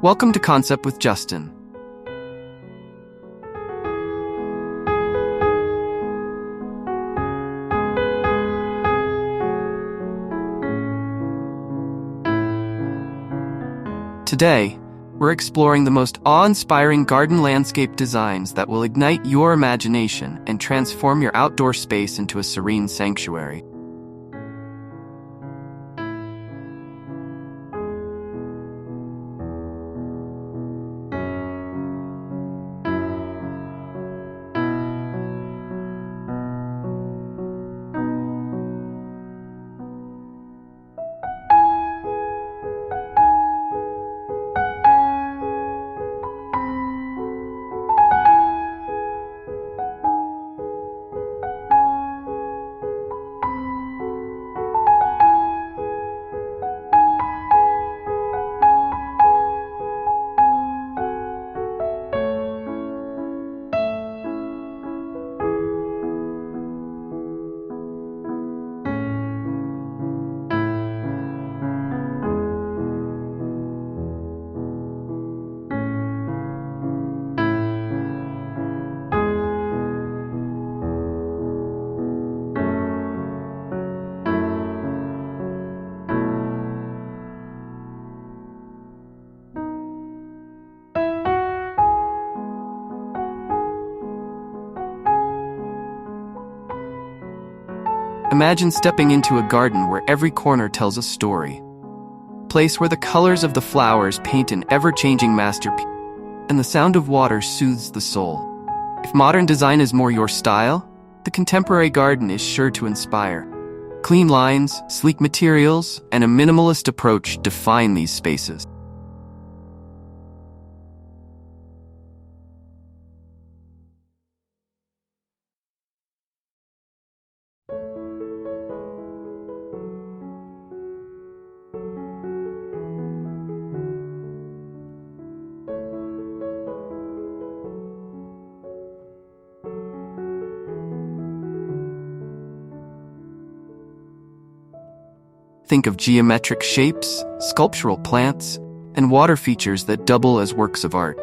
Welcome to Concept with Justin. Today, we're exploring the most awe-inspiring garden landscape designs that will ignite your imagination and transform your outdoor space into a serene sanctuary. Imagine stepping into a garden where every corner tells a story. A place where the colors of the flowers paint an ever-changing masterpiece, and the sound of water soothes the soul. If modern design is more your style, the contemporary garden is sure to inspire. Clean lines, sleek materials, and a minimalist approach define these spaces. Think of geometric shapes, sculptural plants, and water features that double as works of art.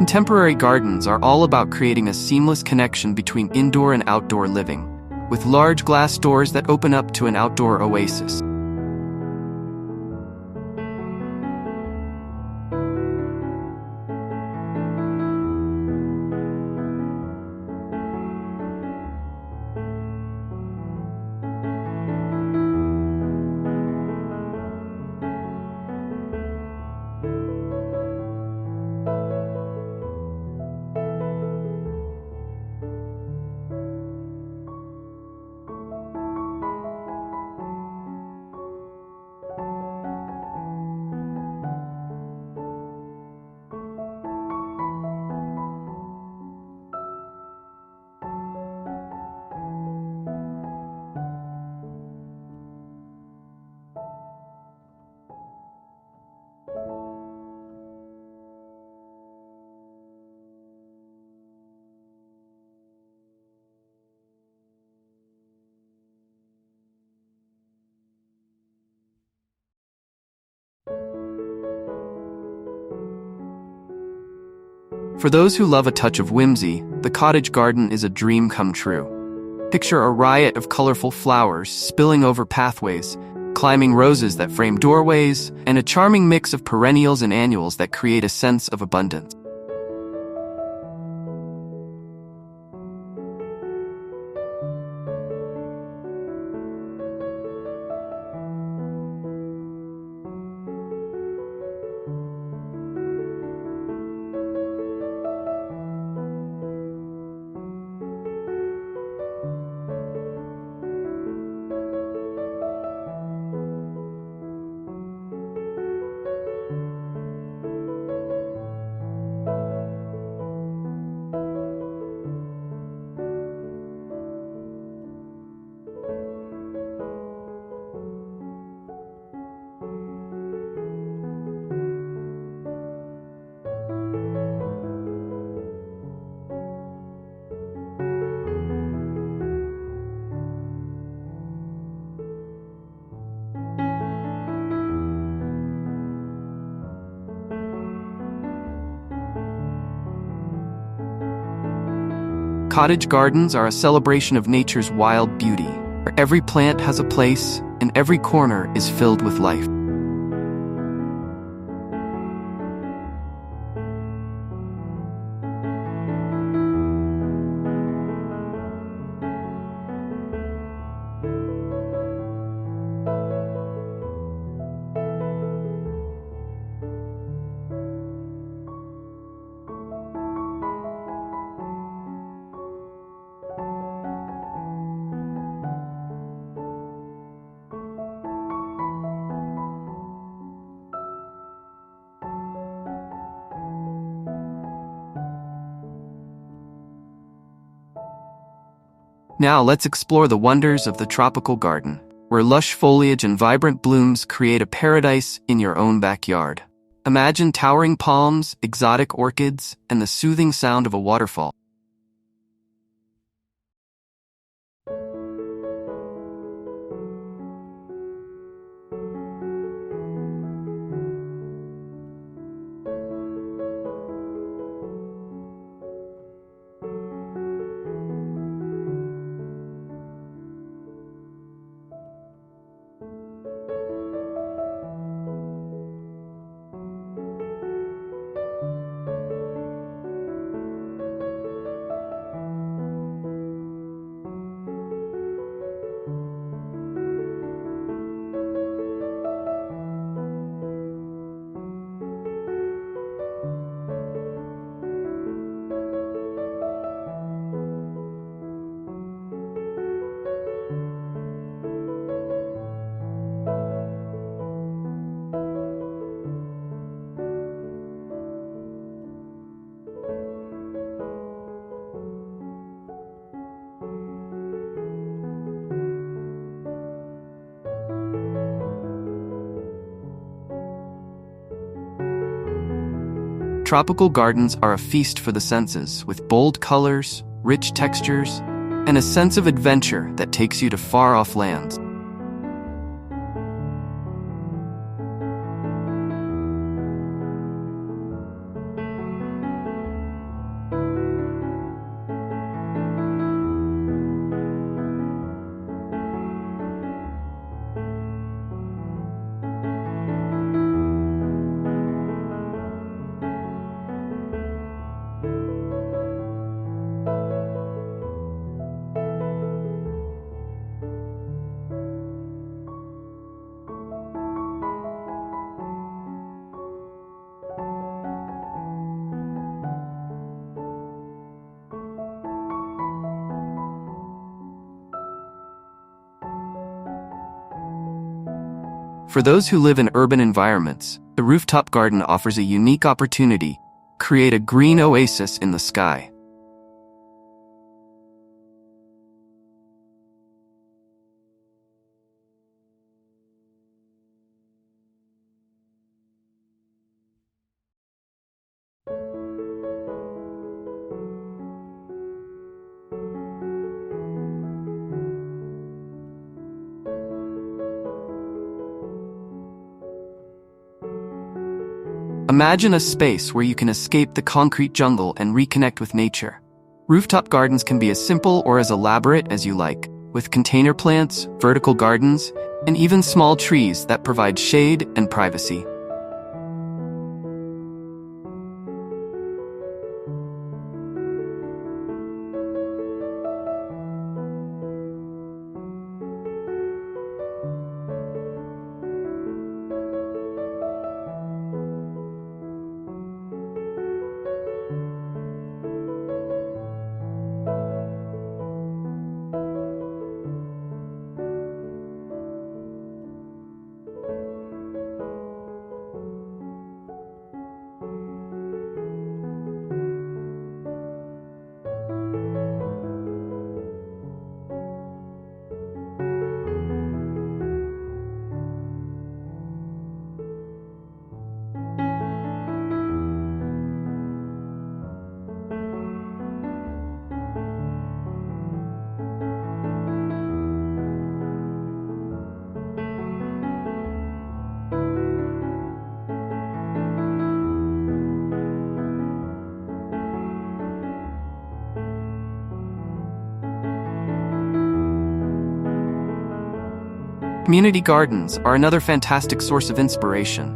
Contemporary gardens are all about creating a seamless connection between indoor and outdoor living, with large glass doors that open up to an outdoor oasis. For those who love a touch of whimsy, the cottage garden is a dream come true. Picture a riot of colorful flowers spilling over pathways, climbing roses that frame doorways, and a charming mix of perennials and annuals that create a sense of abundance. Cottage gardens are a celebration of nature's wild beauty, where every plant has a place and every corner is filled with life. Now let's explore the wonders of the tropical garden, where lush foliage and vibrant blooms create a paradise in your own backyard. Imagine towering palms, exotic orchids, and the soothing sound of a waterfall. Tropical gardens are a feast for the senses, with bold colors, rich textures, and a sense of adventure that takes you to far-off lands. For those who live in urban environments, the rooftop garden offers a unique opportunity to create a green oasis in the sky. Imagine a space where you can escape the concrete jungle and reconnect with nature. Rooftop gardens can be as simple or as elaborate as you like, with container plants, vertical gardens, and even small trees that provide shade and privacy. Community gardens are another fantastic source of inspiration.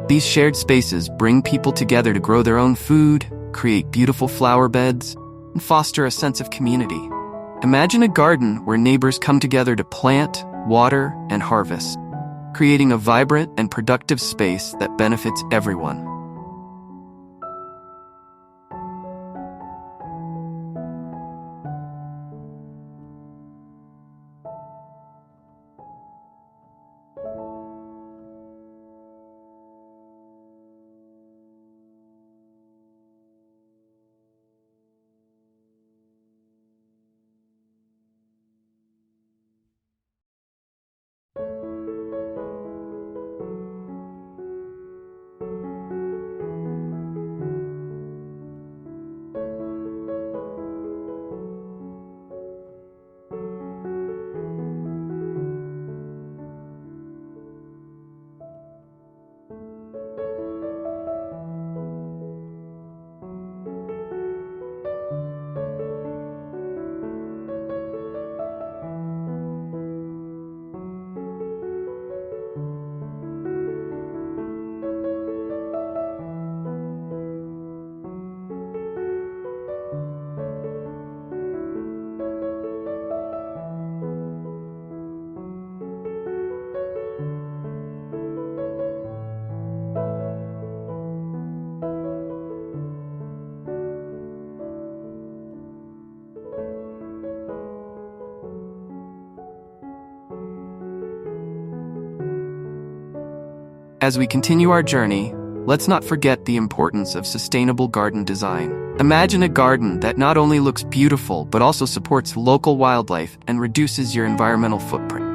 These shared spaces bring people together to grow their own food, create beautiful flower beds, and foster a sense of community. Imagine a garden where neighbors come together to plant, water, and harvest, creating a vibrant and productive space that benefits everyone. As we continue our journey, let's not forget the importance of sustainable garden design. Imagine a garden that not only looks beautiful but also supports local wildlife and reduces your environmental footprint.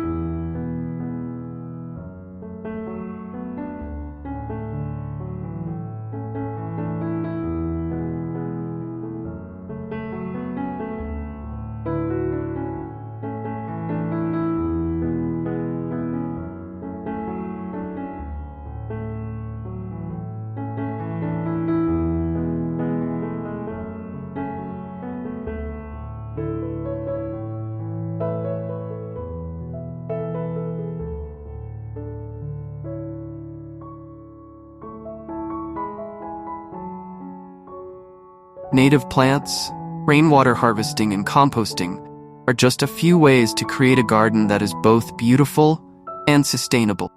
Native plants, rainwater harvesting, and composting are just a few ways to create a garden that is both beautiful and sustainable.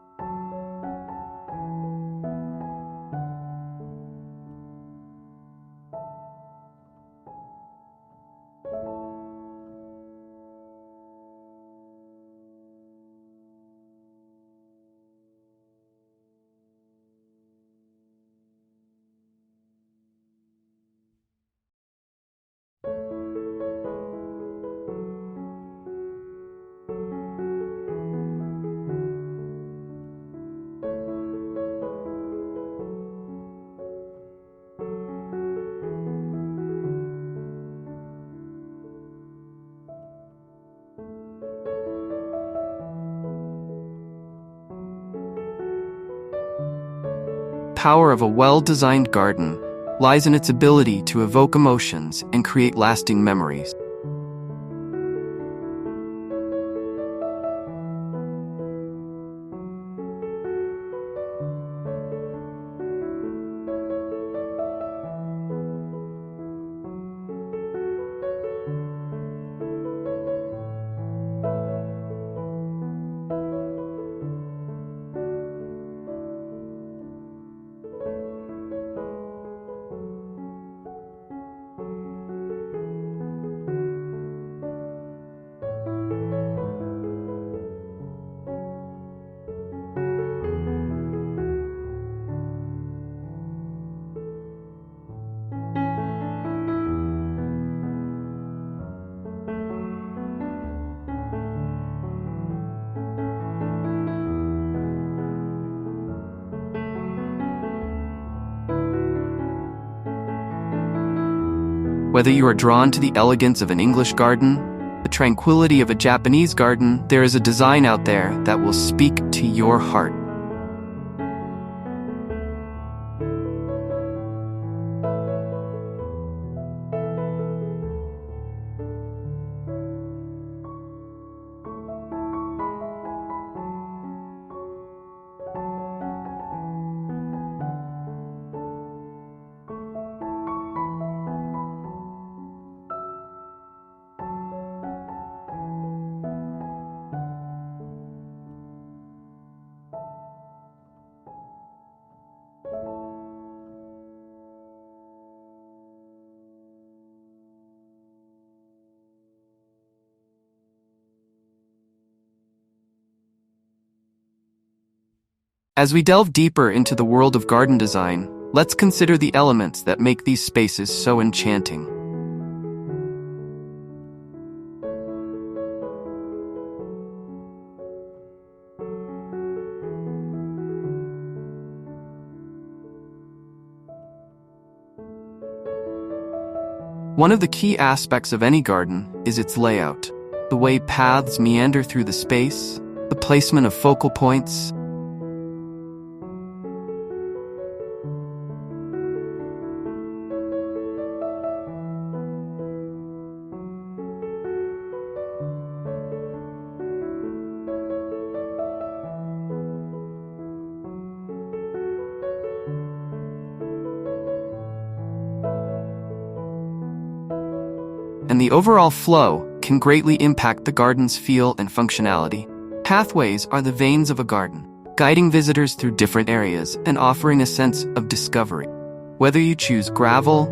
Power of a well-designed garden lies in its ability to evoke emotions and create lasting memories. Whether you are drawn to the elegance of an English garden, the tranquility of a Japanese garden, there is a design out there that will speak to your heart. As we delve deeper into the world of garden design, let's consider the elements that make these spaces so enchanting. One of the key aspects of any garden is its layout. The way paths meander through the space, the placement of focal points, and the overall flow can greatly impact the garden's feel and functionality. Pathways are the veins of a garden, guiding visitors through different areas and offering a sense of discovery. Whether you choose gravel,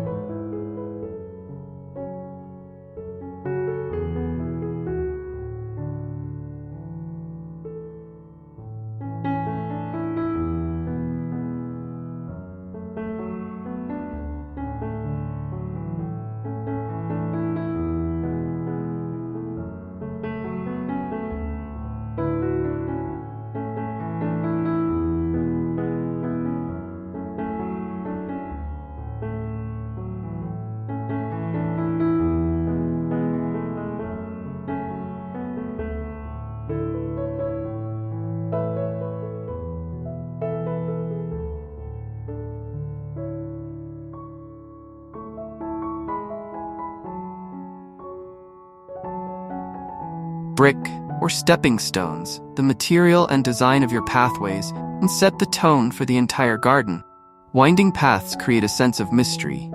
brick, or stepping stones, the material and design of your pathways can set the tone for the entire garden. Winding paths create a sense of mystery.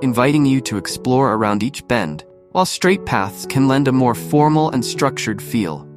Inviting you to explore around each bend, while straight paths can lend a more formal and structured feel.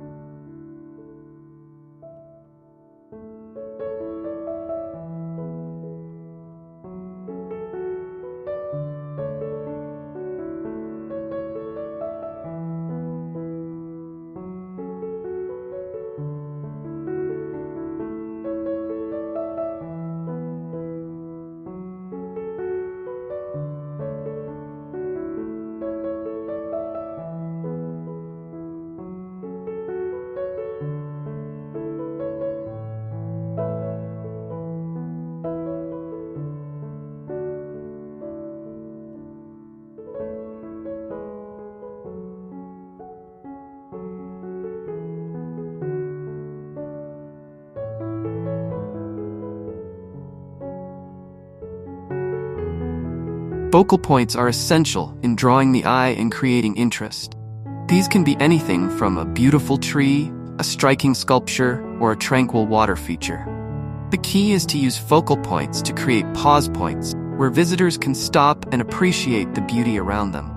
Focal points are essential in drawing the eye and creating interest. These can be anything from a beautiful tree, a striking sculpture, or a tranquil water feature. The key is to use focal points to create pause points, where visitors can stop and appreciate the beauty around them.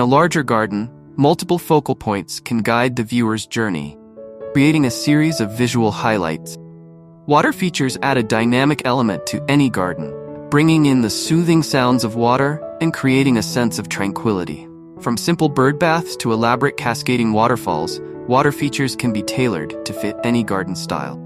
a larger garden, multiple focal points can guide the viewer's journey, creating a series of visual highlights. Water features add a dynamic element to any garden, bringing in the soothing sounds of water and creating a sense of tranquility. From simple bird baths to elaborate cascading waterfalls, water features can be tailored to fit any garden style.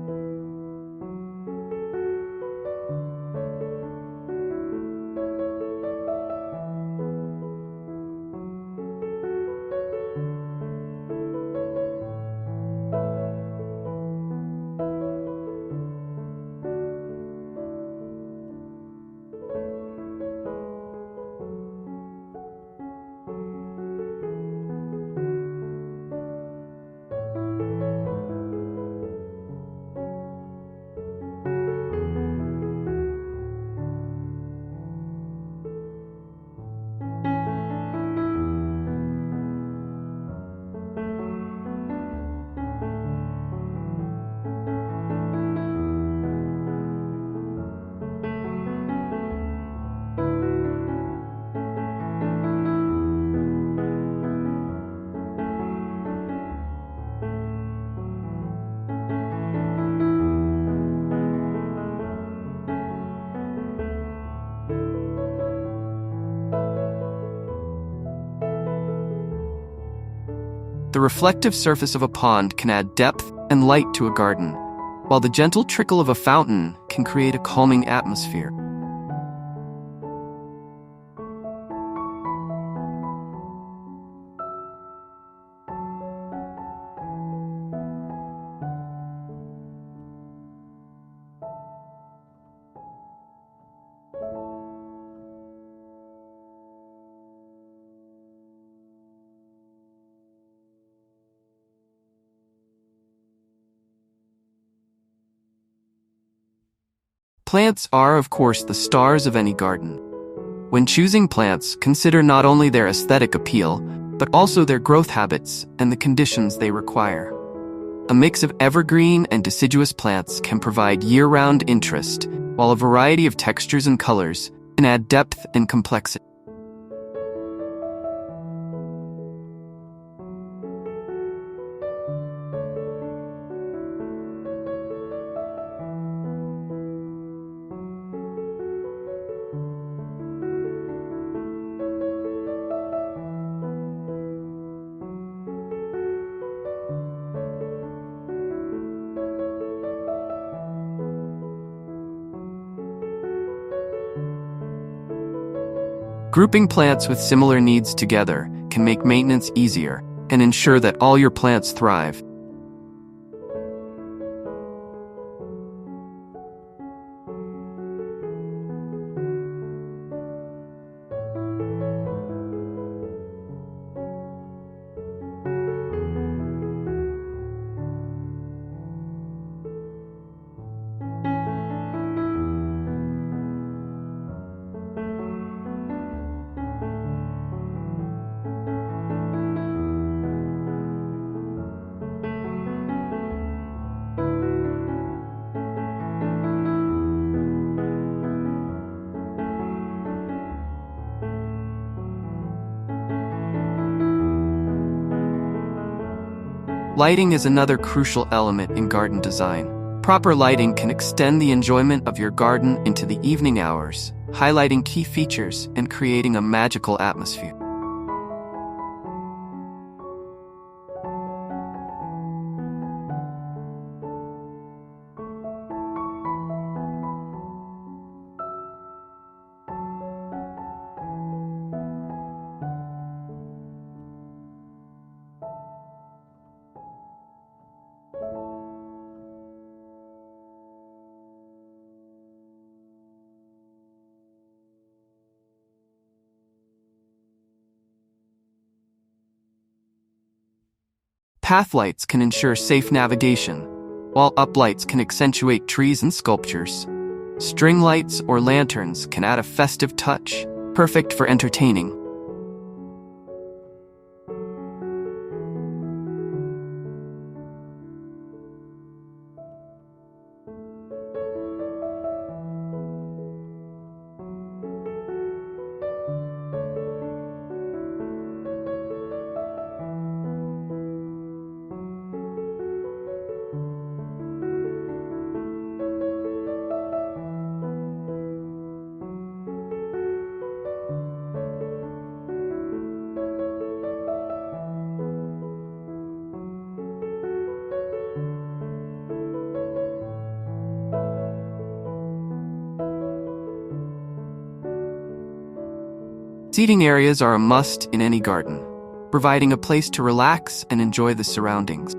The reflective surface of a pond can add depth and light to a garden, while the gentle trickle of a fountain can create a calming atmosphere. Plants are, of course, the stars of any garden. When choosing plants, consider not only their aesthetic appeal, but also their growth habits and the conditions they require. A mix of evergreen and deciduous plants can provide year-round interest, while a variety of textures and colors can add depth and complexity. Grouping plants with similar needs together can make maintenance easier and ensure that all your plants thrive. Lighting is another crucial element in garden design. Proper lighting can extend the enjoyment of your garden into the evening hours, highlighting key features and creating a magical atmosphere. Path lights can ensure safe navigation, while uplights can accentuate trees and sculptures. String lights or lanterns can add a festive touch, perfect for entertaining. Seating areas are a must in any garden, providing a place to relax and enjoy the surroundings.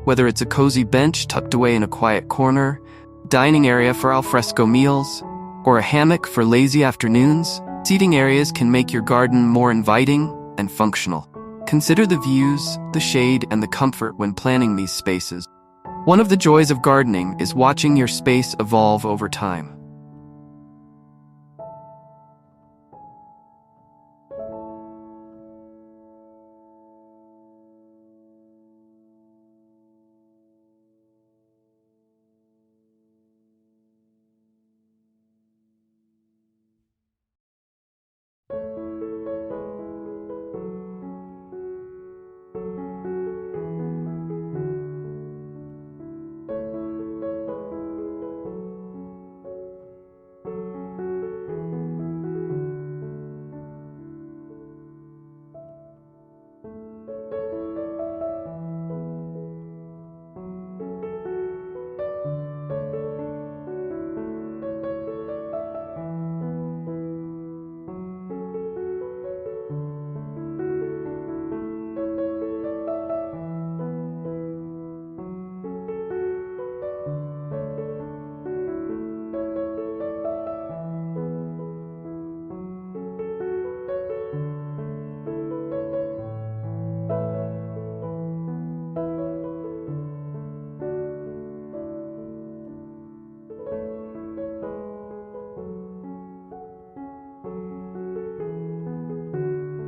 Whether it's a cozy bench tucked away in a quiet corner, dining area for alfresco meals, or a hammock for lazy afternoons, seating areas can make your garden more inviting and functional. Consider the views, the shade, and the comfort when planning these spaces. One of the joys of gardening is watching your space evolve over time.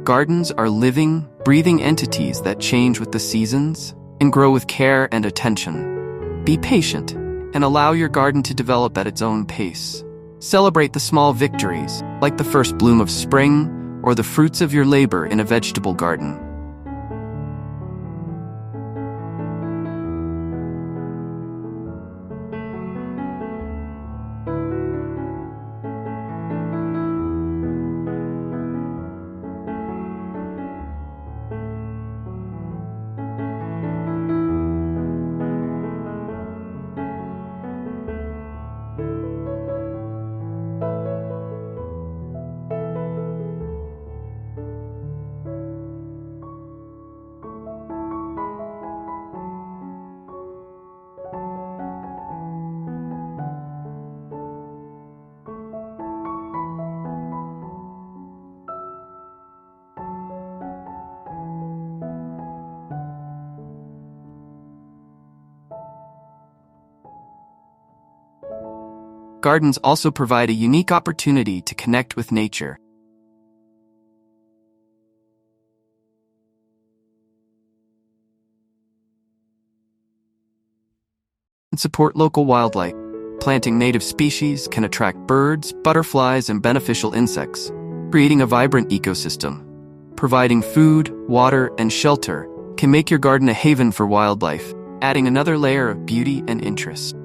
Gardens are living, breathing entities that change with the seasons and grow with care and attention. Be patient and allow your garden to develop at its own pace. Celebrate the small victories, like the first bloom of spring or the fruits of your labor in a vegetable garden. Gardens also provide a unique opportunity to connect with nature. And support local wildlife. Planting native species can attract birds, butterflies, and beneficial insects, creating a vibrant ecosystem. Providing food, water, and shelter can make your garden a haven for wildlife, adding another layer of beauty and interest.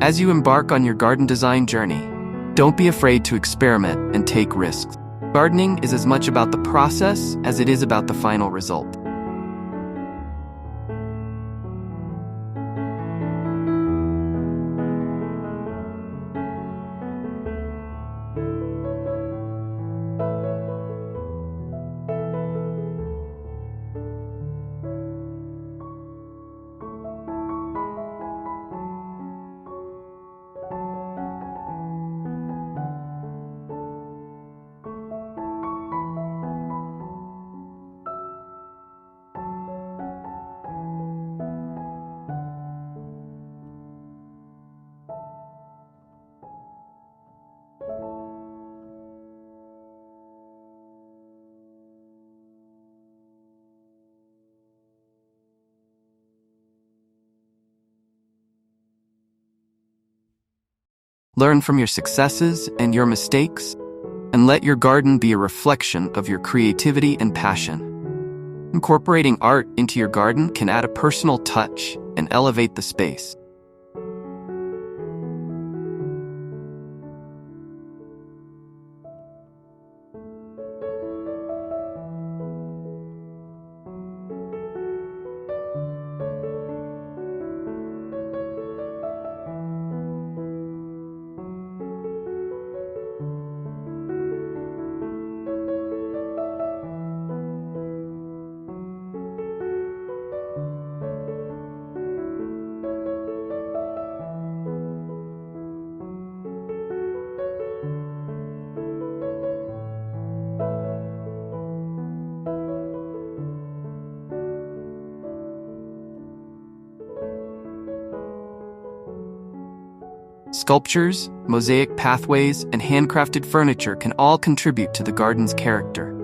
As you embark on your garden design journey, don't be afraid to experiment and take risks. Gardening is as much about the process as it is about the final result. Learn from your successes and your mistakes, and let your garden be a reflection of your creativity and passion. Incorporating art into your garden can add a personal touch and elevate the space. Sculptures, mosaic pathways, and handcrafted furniture can all contribute to the garden's character.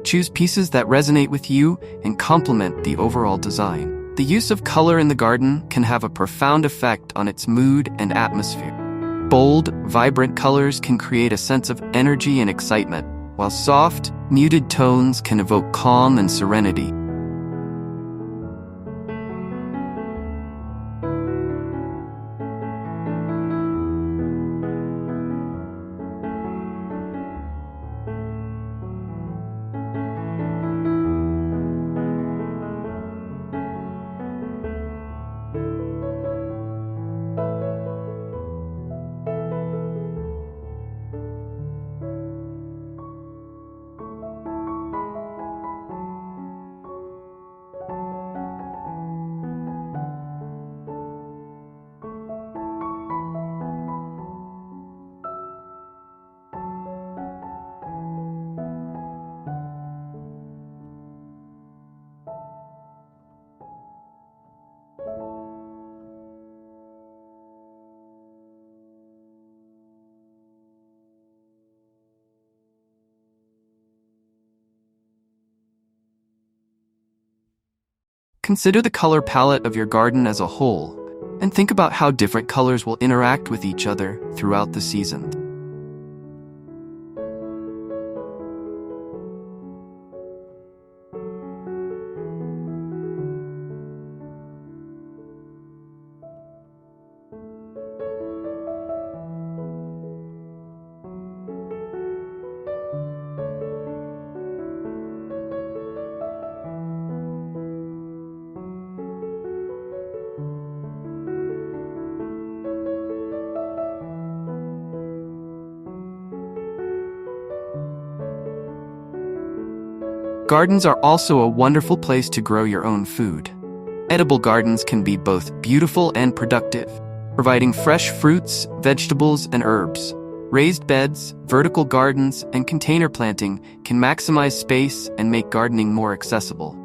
Choose pieces that resonate with you and complement the overall design. The use of color in the garden can have a profound effect on its mood and atmosphere. Bold, vibrant colors can create a sense of energy and excitement, while soft, muted tones can evoke calm and serenity. Consider the color palette of your garden as a whole, and think about how different colors will interact with each other throughout the season. Gardens are also a wonderful place to grow your own food. Edible gardens can be both beautiful and productive, providing fresh fruits, vegetables, and herbs. Raised beds, vertical gardens, and container planting can maximize space and make gardening more accessible.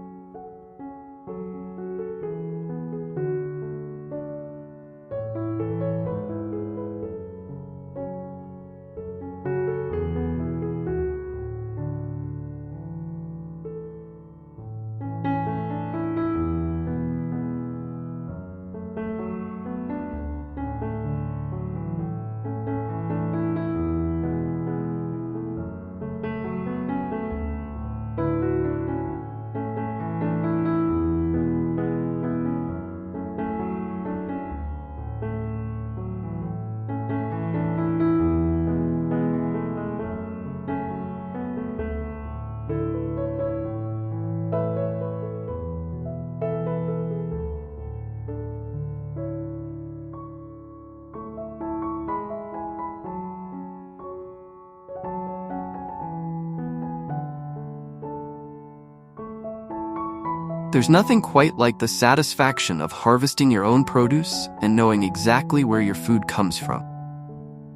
There's nothing quite like the satisfaction of harvesting your own produce and knowing exactly where your food comes from.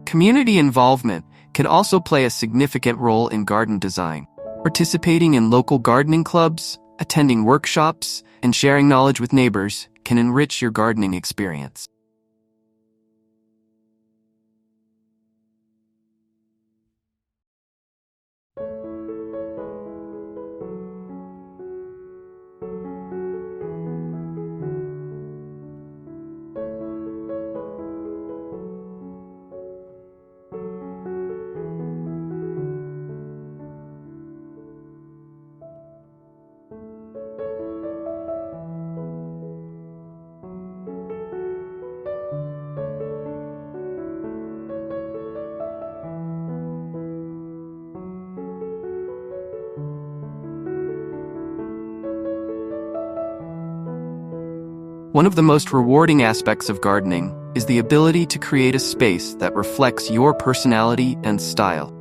Community involvement can also play a significant role in garden design. Participating in local gardening clubs, attending workshops, and sharing knowledge with neighbors can enrich your gardening experience. One of the most rewarding aspects of gardening is the ability to create a space that reflects your personality and style.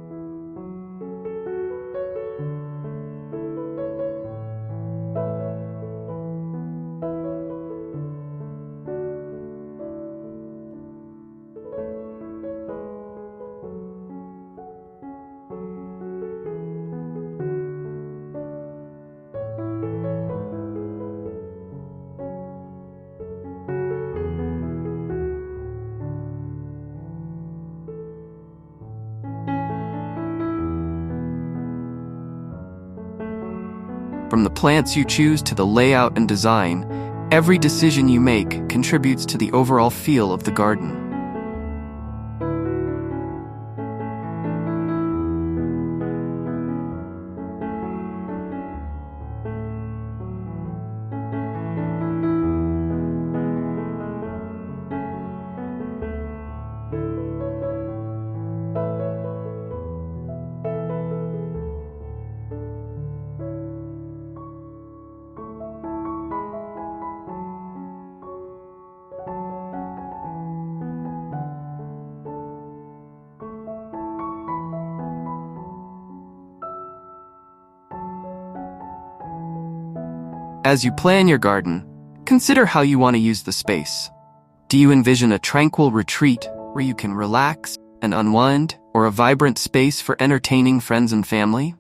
From the plants you choose to the layout and design, every decision you make contributes to the overall feel of the garden. As you plan your garden, consider how you want to use the space. Do you envision a tranquil retreat where you can relax and unwind, or a vibrant space for entertaining friends and family?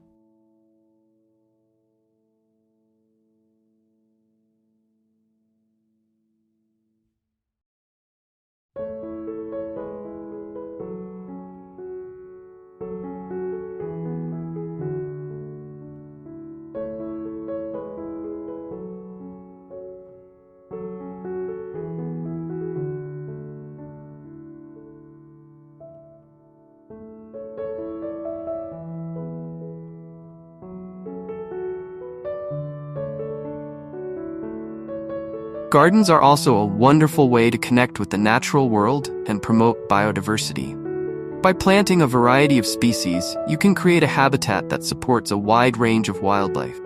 Gardens are also a wonderful way to connect with the natural world and promote biodiversity. By planting a variety of species, you can create a habitat that supports a wide range of wildlife.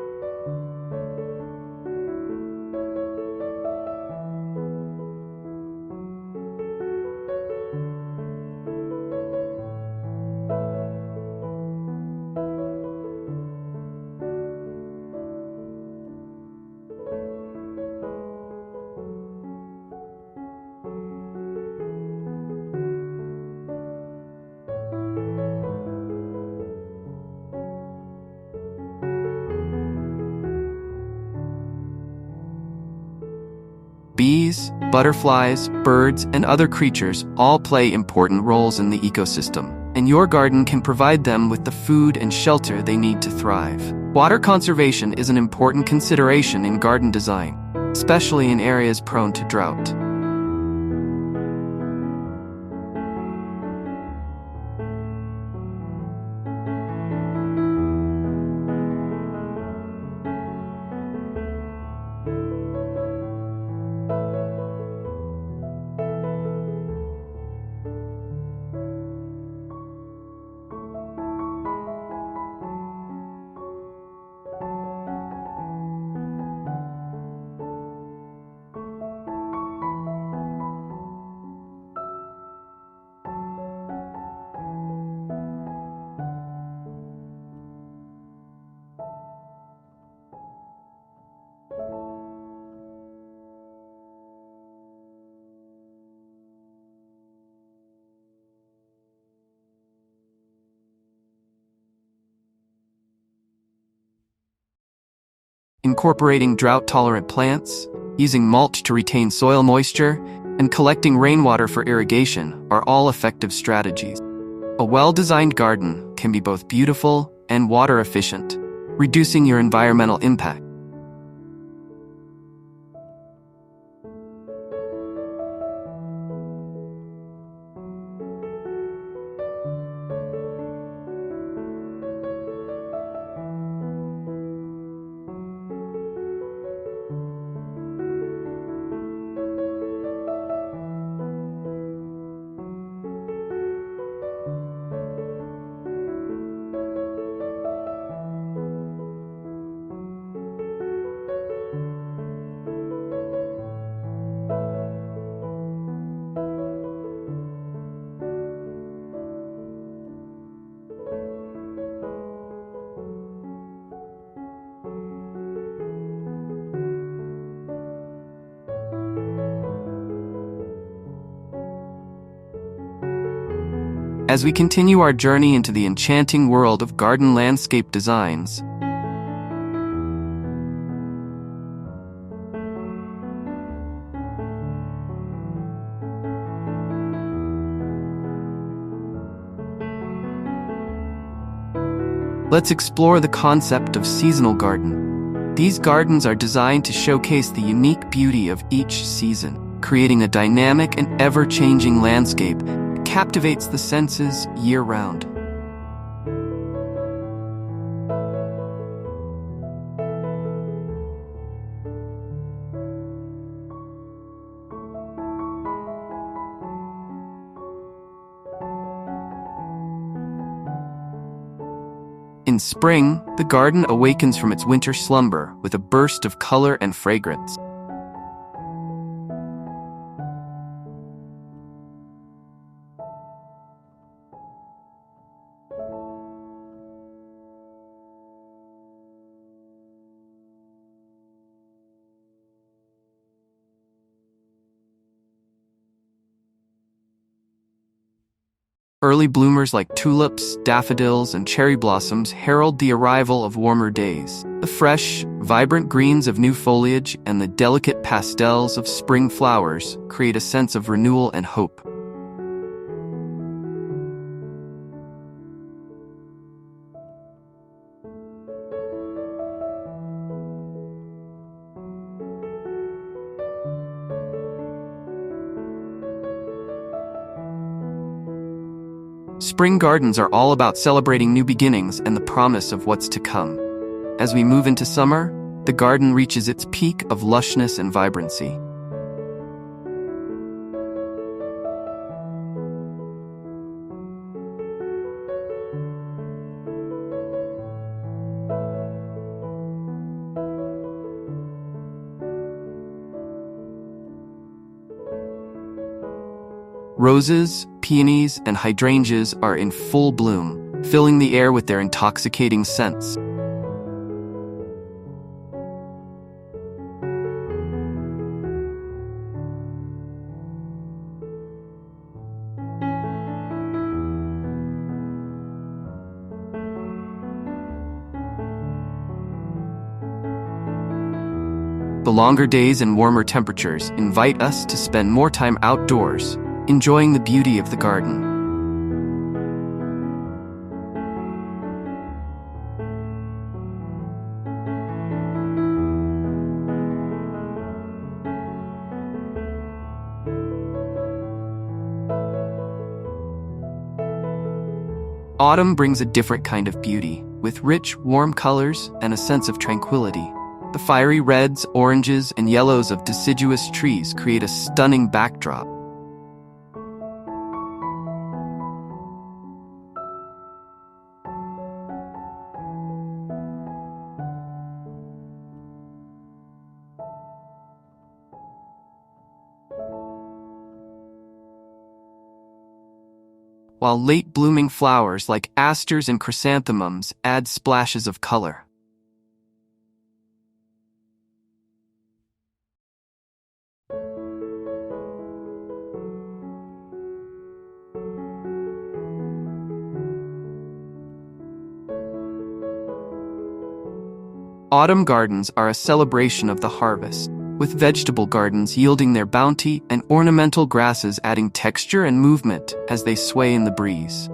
Bees, butterflies, birds, and other creatures all play important roles in the ecosystem, and your garden can provide them with the food and shelter they need to thrive. Water conservation is an important consideration in garden design, especially in areas prone to drought. Incorporating drought-tolerant plants, using mulch to retain soil moisture, and collecting rainwater for irrigation are all effective strategies. A well-designed garden can be both beautiful and water-efficient, reducing your environmental impact. As we continue our journey into the enchanting world of garden landscape designs, let's explore the concept of seasonal garden. These gardens are designed to showcase the unique beauty of each season, creating a dynamic and ever-changing landscape that captivates the senses year-round. In spring, the garden awakens from its winter slumber with a burst of color and fragrance. Early bloomers like tulips, daffodils, and cherry blossoms herald the arrival of warmer days. The fresh, vibrant greens of new foliage and the delicate pastels of spring flowers create a sense of renewal and hope. Spring gardens are all about celebrating new beginnings and the promise of what's to come. As we move into summer, the garden reaches its peak of lushness and vibrancy. Roses, peonies, and hydrangeas are in full bloom, filling the air with their intoxicating scents. The longer days and warmer temperatures invite us to spend more time outdoors, enjoying the beauty of the garden. Autumn brings a different kind of beauty, with rich, warm colors and a sense of tranquility. The fiery reds, oranges, and yellows of deciduous trees create a stunning backdrop. While late-blooming flowers like asters and chrysanthemums add splashes of color. Autumn gardens are a celebration of the harvest, with vegetable gardens yielding their bounty and ornamental grasses adding texture and movement as they sway in the breeze.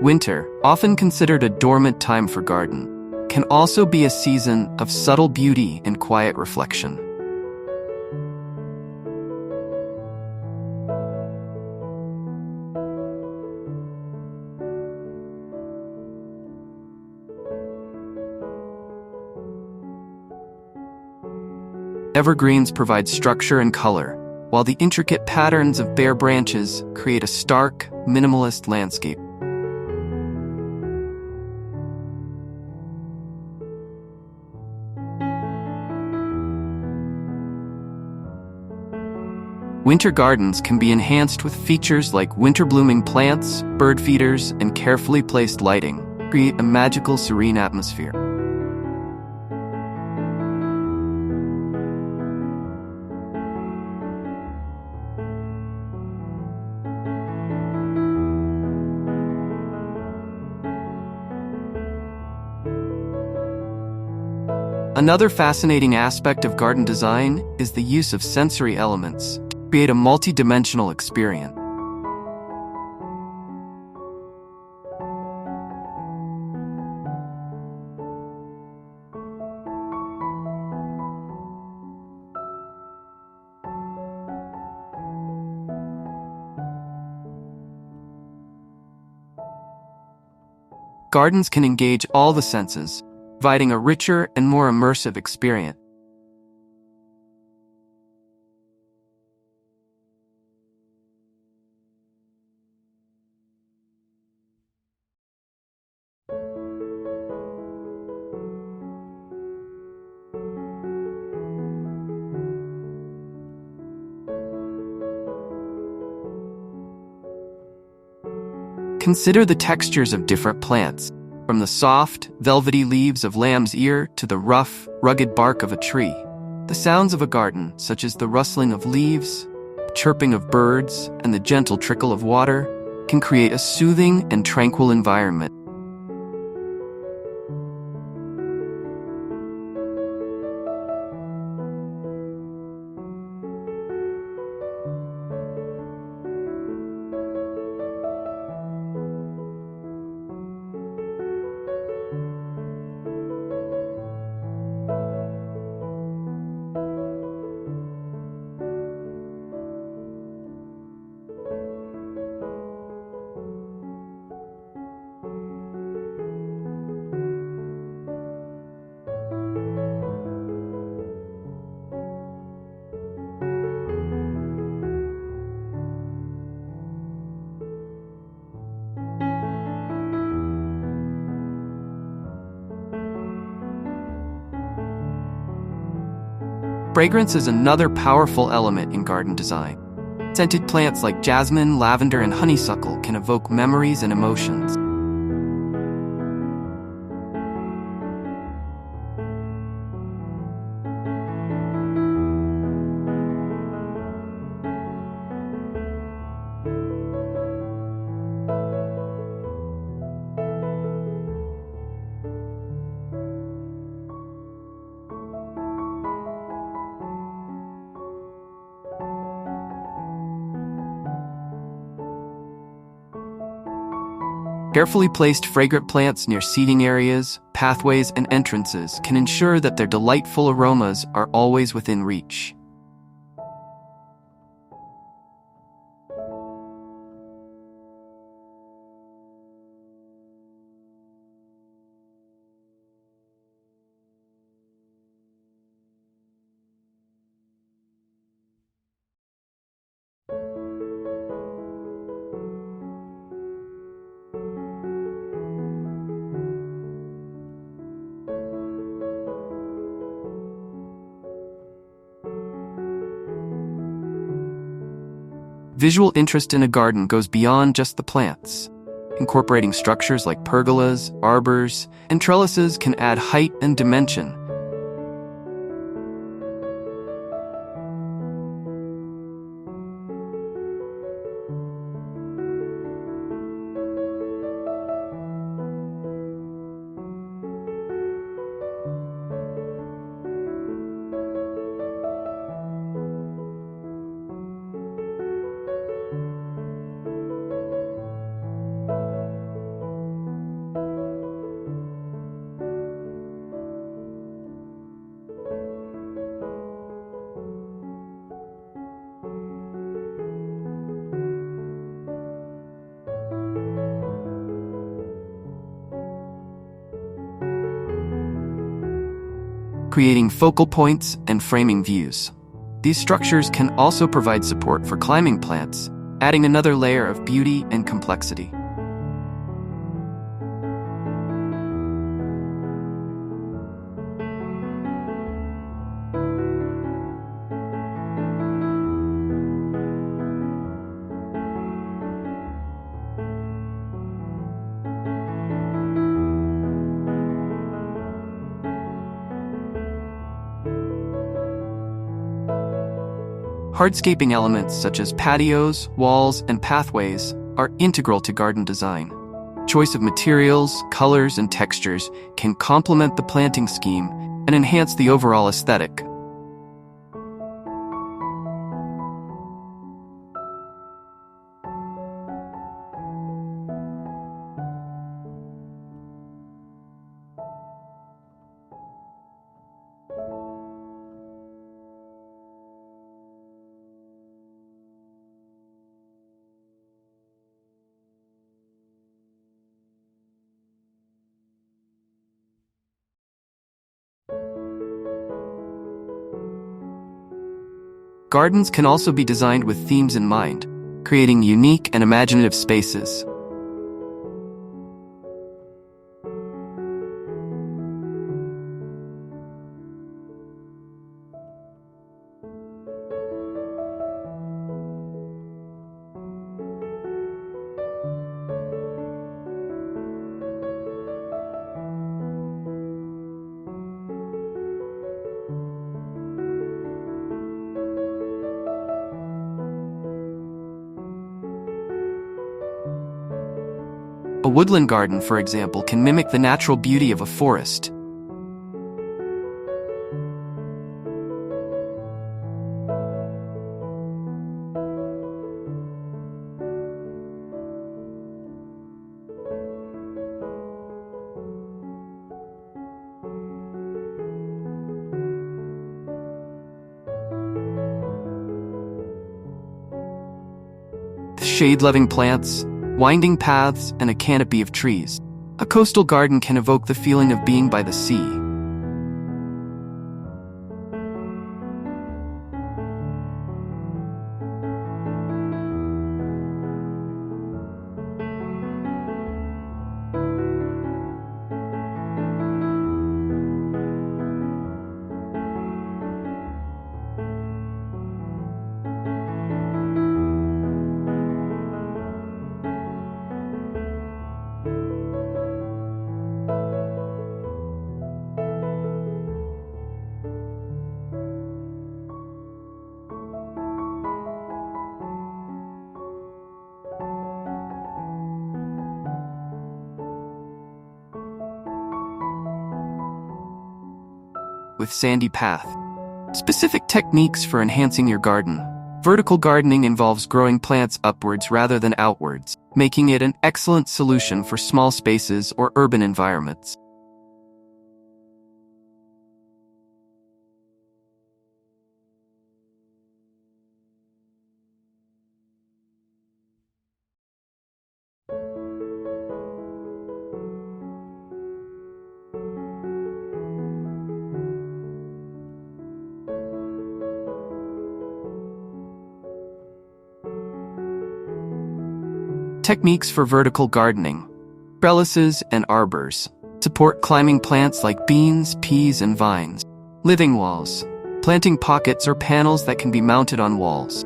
Winter, often considered a dormant time for garden, can also be a season of subtle beauty and quiet reflection. Evergreens provide structure and color, while the intricate patterns of bare branches create a stark, minimalist landscape. Winter gardens can be enhanced with features like winter-blooming plants, bird feeders, and carefully placed lighting, create a magical, serene atmosphere. Another fascinating aspect of garden design is the use of sensory elements to create a multi-dimensional experience. Gardens can engage all the senses, providing a richer and more immersive experience. Consider the textures of different plants, from the soft, velvety leaves of lamb's ear to the rough, rugged bark of a tree. The sounds of a garden, such as the rustling of leaves, the chirping of birds, and the gentle trickle of water, can create a soothing and tranquil environment. Fragrance is another powerful element in garden design. Scented plants like jasmine, lavender, and honeysuckle can evoke memories and emotions. Carefully placed fragrant plants near seating areas, pathways, and entrances can ensure that their delightful aromas are always within reach. Visual interest in a garden goes beyond just the plants. Incorporating structures like pergolas, arbors, and trellises can add height and dimension. Creating focal points and framing views. These structures can also provide support for climbing plants, adding another layer of beauty and complexity. Hardscaping elements such as patios, walls, and pathways are integral to garden design. Choice of materials, colors, and textures can complement the planting scheme and enhance the overall aesthetic. Gardens can also be designed with themes in mind, creating unique and imaginative spaces. A woodland garden, for example, can mimic the natural beauty of a forest. Shade-loving plants, winding paths, and a canopy of trees. A coastal garden can evoke the feeling of being by the sea. With sandy path. Specific techniques for enhancing your garden. Vertical gardening involves growing plants upwards rather than outwards, making it an excellent solution for small spaces or urban environments. Techniques for vertical gardening. Trellises and arbors. Support climbing plants like beans, peas, and vines. Living walls. Planting pockets or panels that can be mounted on walls.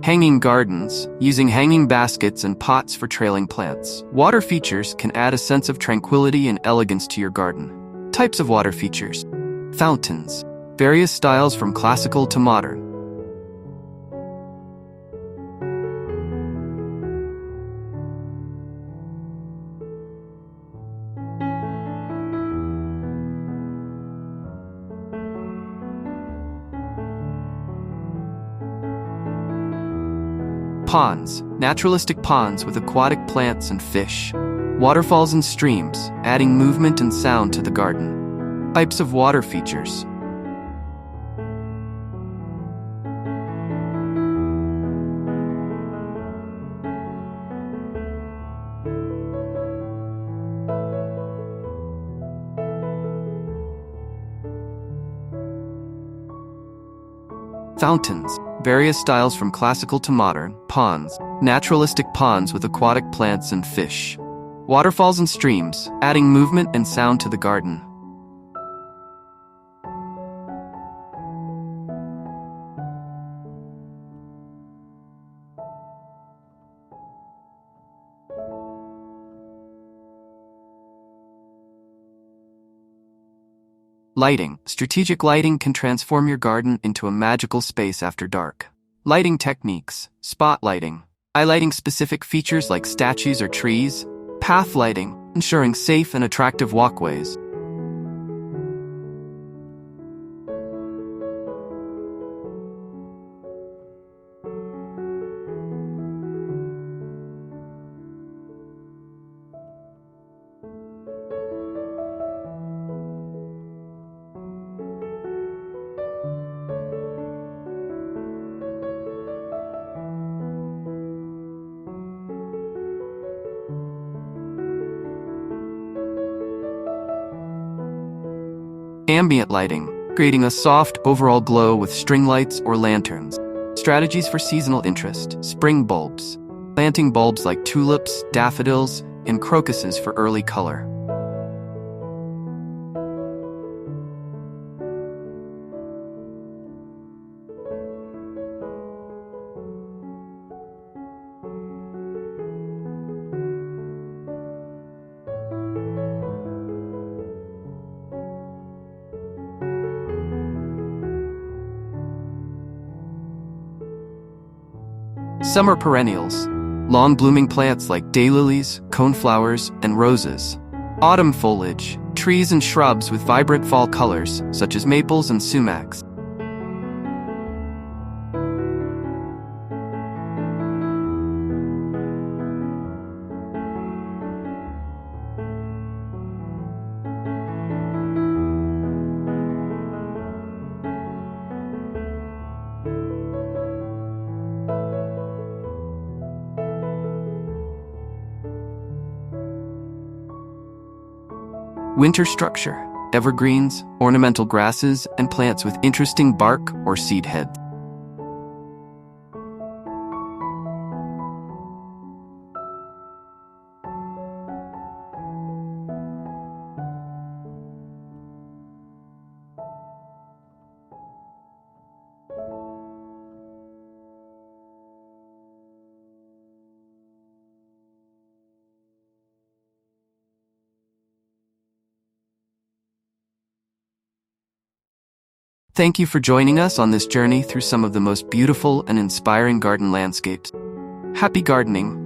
Hanging gardens, using hanging baskets and pots for trailing plants. Water features can add a sense of tranquility and elegance to your garden. Types of water features. Fountains, various styles from classical to modern. Ponds, naturalistic ponds with aquatic plants and fish. Waterfalls and streams, adding movement and sound to the garden. Types of water features. Fountains, various styles from classical to modern. Ponds, naturalistic ponds with aquatic plants and fish. Waterfalls and streams, adding movement and sound to the garden. Lighting. Strategic lighting can transform your garden into a magical space after dark. Lighting techniques. Spot lighting, highlighting specific features like statues or trees. Path lighting, ensuring safe and attractive walkways. Ambient lighting, creating a soft overall glow with string lights or lanterns. Strategies for seasonal interest. Spring bulbs, planting bulbs like tulips, daffodils, and crocuses for early color. Summer perennials, long-blooming plants like daylilies, coneflowers, and roses. Autumn foliage, trees and shrubs with vibrant fall colors, such as maples and sumacs. Winter structure, evergreens, ornamental grasses, and plants with interesting bark or seed heads. Thank you for joining us on this journey through some of the most beautiful and inspiring garden landscapes. Happy gardening!